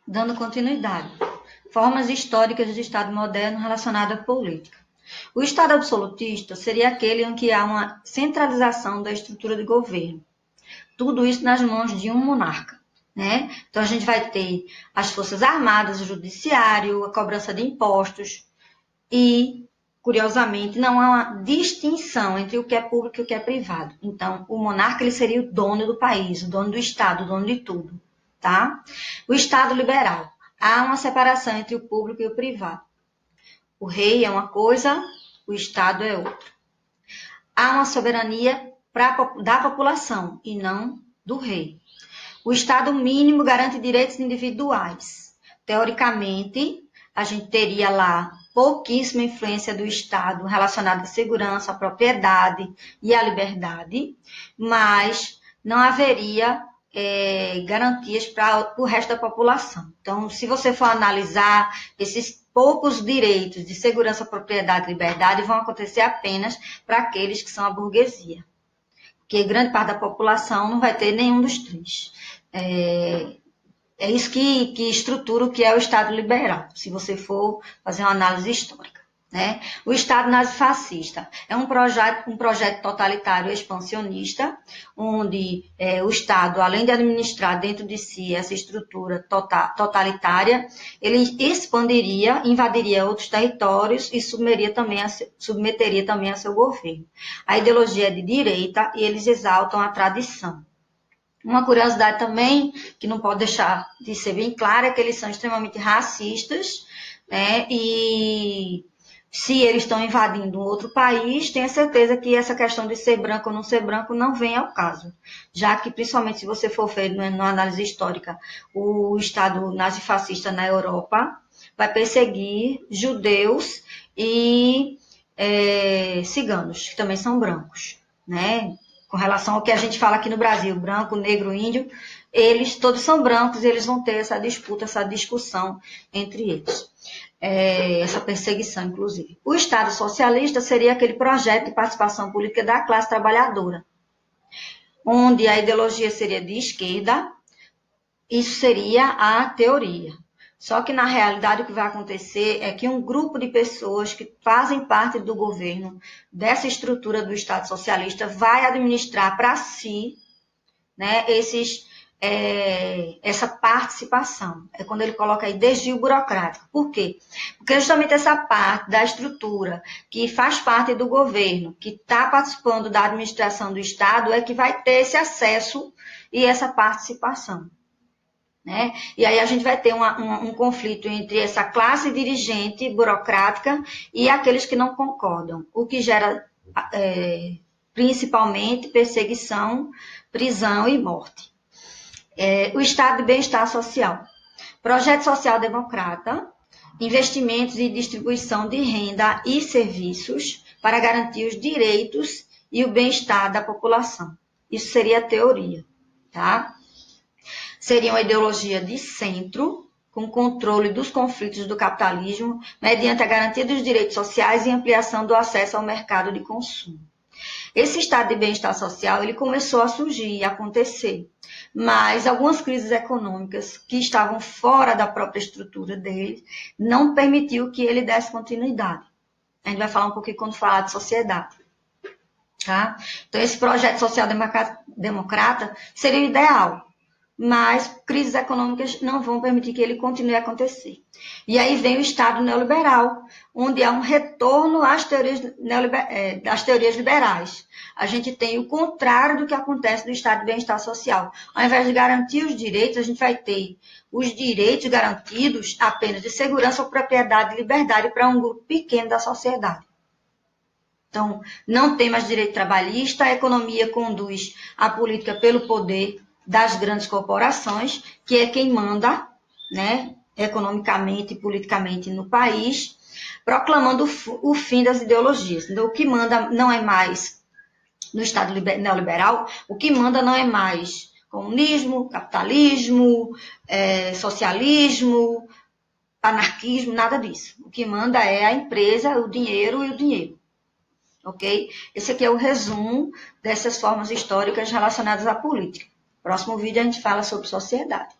Dando continuidade. Formas históricas do Estado moderno relacionado à política. O Estado absolutista seria aquele em que há uma centralização da estrutura de governo. Tudo isso nas mãos de um monarca, né? Então, a gente vai ter as Forças Armadas, o Judiciário, a cobrança de impostos e, curiosamente, não há uma distinção entre o que é público e o que é privado. Então, o monarca ele seria o dono do país, o dono do Estado, o dono de tudo, tá? O Estado liberal. Há uma separação entre o público e o privado. O rei é uma coisa, o Estado é outra. Há uma soberania da população e não do rei. O Estado mínimo garante direitos individuais. Teoricamente, a gente teria lá pouquíssima influência do Estado relacionada à segurança, à propriedade e à liberdade, mas não haveria garantias para o resto da população. Então, se você for analisar, esses poucos direitos de segurança, propriedade e liberdade vão acontecer apenas para aqueles que são a burguesia, porque grande parte da população não vai ter nenhum dos três. É isso que estrutura o que é o Estado liberal, se você for fazer uma análise histórica, né? O Estado nazifascista é um projeto totalitário expansionista, onde o Estado, além de administrar dentro de si essa estrutura totalitária, ele expandiria, invadiria outros territórios e submeteria também a seu governo. A ideologia é de direita e eles exaltam a tradição. Uma curiosidade também, que não pode deixar de ser bem clara, é que eles são extremamente racistas, né? E se eles estão invadindo um outro país, tenha certeza que essa questão de ser branco ou não ser branco não vem ao caso. Já que, principalmente, se você for ver numa análise histórica, o Estado nazifascista na Europa vai perseguir judeus e ciganos, que também são brancos, né? Com relação ao que a gente fala aqui no Brasil, branco, negro, índio, eles todos são brancos e eles vão ter essa disputa, essa discussão entre eles. Essa perseguição, inclusive. O Estado socialista seria aquele projeto de participação política da classe trabalhadora, onde a ideologia seria de esquerda, isso seria a teoria. Só que, na realidade, o que vai acontecer é que um grupo de pessoas que fazem parte do governo, dessa estrutura do Estado socialista, vai administrar para si, né, essa participação. É quando ele coloca aí desvio burocrático. Por quê? Porque justamente essa parte da estrutura que faz parte do governo, que está participando da administração do Estado, é que vai ter esse acesso e essa participação. Né? E aí a gente vai ter um conflito entre essa classe dirigente burocrática e aqueles que não concordam, o que gera principalmente perseguição, prisão e morte. O Estado de Bem-Estar Social. Projeto Social Democrata, investimentos e distribuição de renda e serviços para garantir os direitos e o bem-estar da população. Isso seria a teoria, tá? Seria uma ideologia de centro, com controle dos conflitos do capitalismo, mediante a garantia dos direitos sociais e ampliação do acesso ao mercado de consumo. Esse estado de bem-estar social ele começou a surgir e acontecer, mas algumas crises econômicas que estavam fora da própria estrutura dele não permitiu que ele desse continuidade. A gente vai falar um pouquinho quando falar de sociedade. Tá? Então, esse projeto social-democrata seria o ideal, mas crises econômicas não vão permitir que ele continue a acontecer. E aí vem o Estado neoliberal, onde há um retorno às teorias liberais. A gente tem o contrário do que acontece no Estado de bem-estar social. Ao invés de garantir os direitos, a gente vai ter os direitos garantidos apenas de segurança, propriedade e liberdade para um grupo pequeno da sociedade. Então, não tem mais direito trabalhista, a economia conduz a política pelo poder das grandes corporações, que é quem manda, né, economicamente e politicamente no país, proclamando o fim das ideologias. Então, o que manda não é mais, no Estado neoliberal, o que manda não é mais comunismo, capitalismo, socialismo, anarquismo, nada disso. O que manda é a empresa, o dinheiro e o dinheiro. Ok? Esse aqui é o resumo dessas formas históricas relacionadas à política. Próximo vídeo a gente fala sobre sociedade.